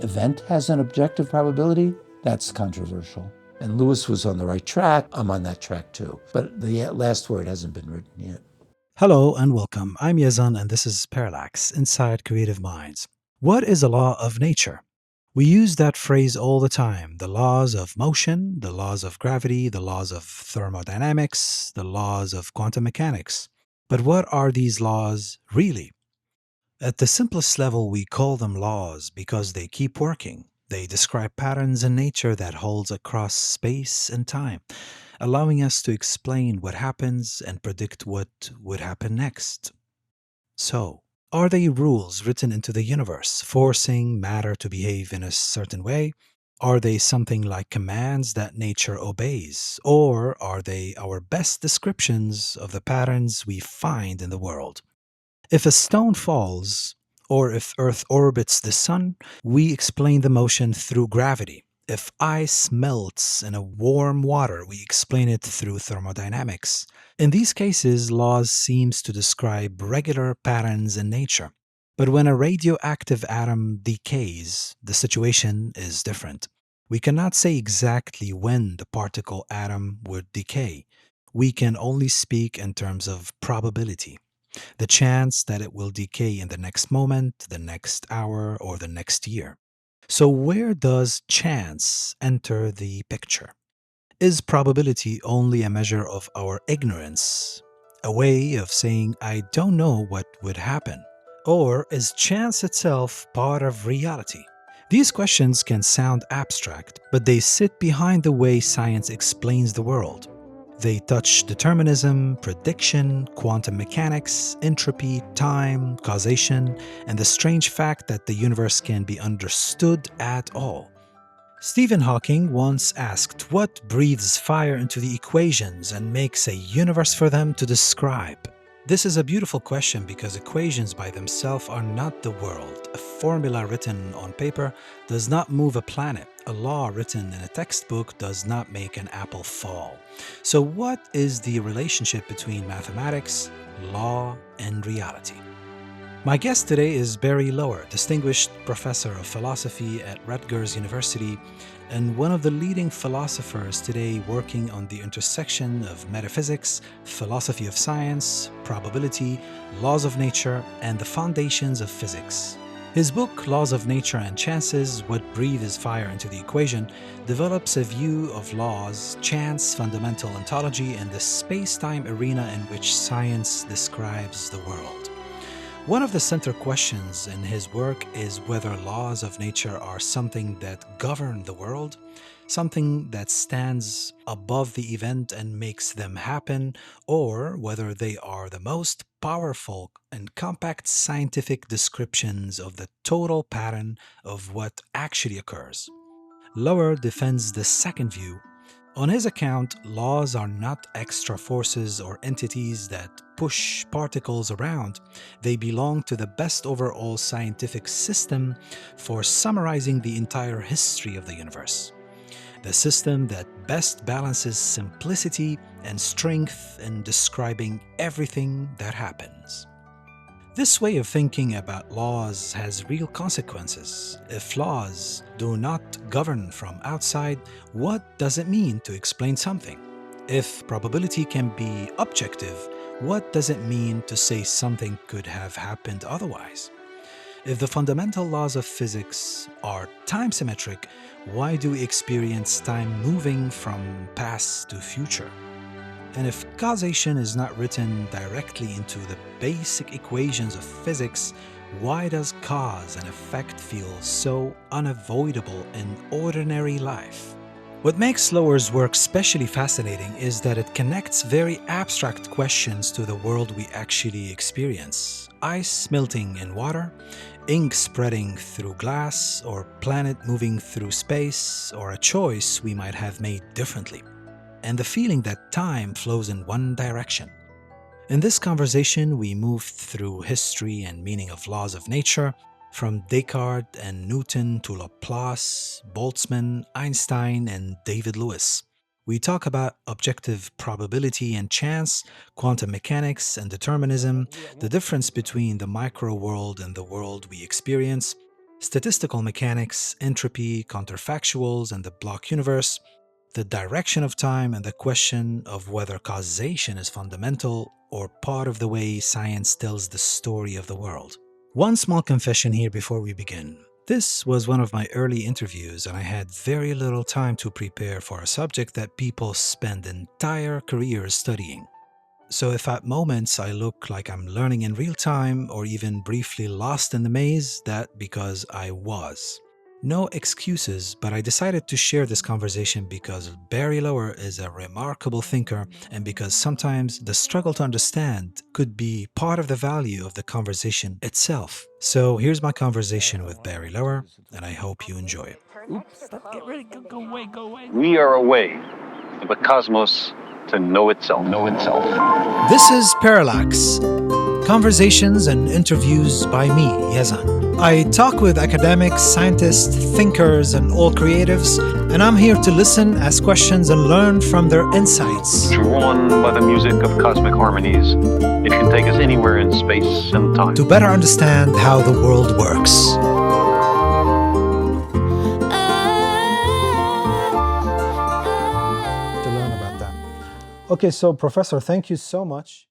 event has an objective probability, that's controversial. And Lewis was on the right track. I'm on that track too. But the last word hasn't been written yet. Hello and welcome. I'm Yazan and this is Parallax, Inside Creative Minds. What is a law of nature? We use that phrase all the time. The laws of motion, the laws of gravity, the laws of thermodynamics, the laws of quantum mechanics. But what are these laws really? At the simplest level, we call them laws because they keep working. They describe patterns in nature that holds across space and time, allowing us to explain what happens and predict what would happen next. So, are they rules written into the universe, forcing matter to behave in a certain way? Are they something like commands that nature obeys? Or are they our best descriptions of the patterns we find in the world? If a stone falls, or if Earth orbits the Sun, we explain the motion through gravity. If ice melts in a warm water, we explain it through thermodynamics. In these cases, laws seems to describe regular patterns in nature. But when a radioactive atom decays, the situation is different. We cannot say exactly when the particle atom would decay. We can only speak in terms of probability, the chance that it will decay in the next moment, the next hour, or the next year. So, where does chance enter the picture? Is probability only a measure of our ignorance? A way of saying, I don't know what would happen? Or is chance itself part of reality? These questions can sound abstract, but they sit behind the way science explains the world. They touch determinism, prediction, quantum mechanics, entropy, time, causation, and the strange fact that the universe can be understood at all. Stephen Hawking once asked what breathes fire into the equations and makes a universe for them to describe. This is a beautiful question because equations by themselves are not the world. A formula written on paper does not move a planet. A law written in a textbook does not make an apple fall. So, what is the relationship between mathematics, law, and reality? My guest today is Barry Lower, distinguished professor of philosophy at Rutgers University and one of the leading philosophers today working on the intersection of metaphysics, philosophy of science, probability, laws of nature, and the foundations of physics. His book, Laws of Nature and Chances, What Breathes Fire into the Equation, develops a view of laws, chance, fundamental ontology, and the space-time arena in which science describes the world. One of the central questions in his work is whether laws of nature are something that govern the world, something that stands above the event and makes them happen, or whether they are the most powerful and compact scientific descriptions of the total pattern of what actually occurs. Lower defends the second view. On his account, laws are not extra forces or entities that push particles around. They belong to the best overall scientific system for summarizing the entire history of the universe. The system that best balances simplicity and strength in describing everything that happens. This way of thinking about laws has real consequences. If laws do not govern from outside, what does it mean to explain something? If probability can be objective, what does it mean to say something could have happened otherwise? If the fundamental laws of physics are time symmetric, why do we experience time moving from past to future? And if causation is not written directly into the basic equations of physics, why does cause and effect feel so unavoidable in ordinary life? What makes Lower's work especially fascinating is that it connects very abstract questions to the world we actually experience. Ice melting in water, ink spreading through glass, or planet moving through space, or a choice we might have made differently, and the feeling that time flows in one direction. In this conversation, we moved through history and meaning of laws of nature, from Descartes and Newton to Laplace, Boltzmann, Einstein, and David Lewis. We talk about objective probability and chance, quantum mechanics and determinism, the difference between the micro world and the world we experience, Statistical mechanics, entropy, counterfactuals, and the block universe, the direction of time, and the question of whether causation is fundamental or part of the way science tells the story of the world. One small confession here before we begin. This was one of my early interviews, and I had very little time to prepare for a subject that people spend entire careers studying. So if at moments I look like I'm learning in real time or even briefly lost in the maze, that because I was. No excuses, but I decided to share this conversation because Barry Lower is a remarkable thinker and because sometimes the struggle to understand could be part of the value of the conversation itself. So here's my conversation with Barry Lower, and I hope you enjoy it. Oops, get ready, go away, go away. We are a way for the cosmos to know itself. This is Parallax, conversations and interviews by me, Yazan. I talk with academics, scientists, thinkers, and all creatives, and I'm here to listen, ask questions, and learn from their insights. Drawn by the music of cosmic harmonies, it can take us anywhere in space and time. To better understand how the world works. To learn about that. Okay, so Professor, thank you so much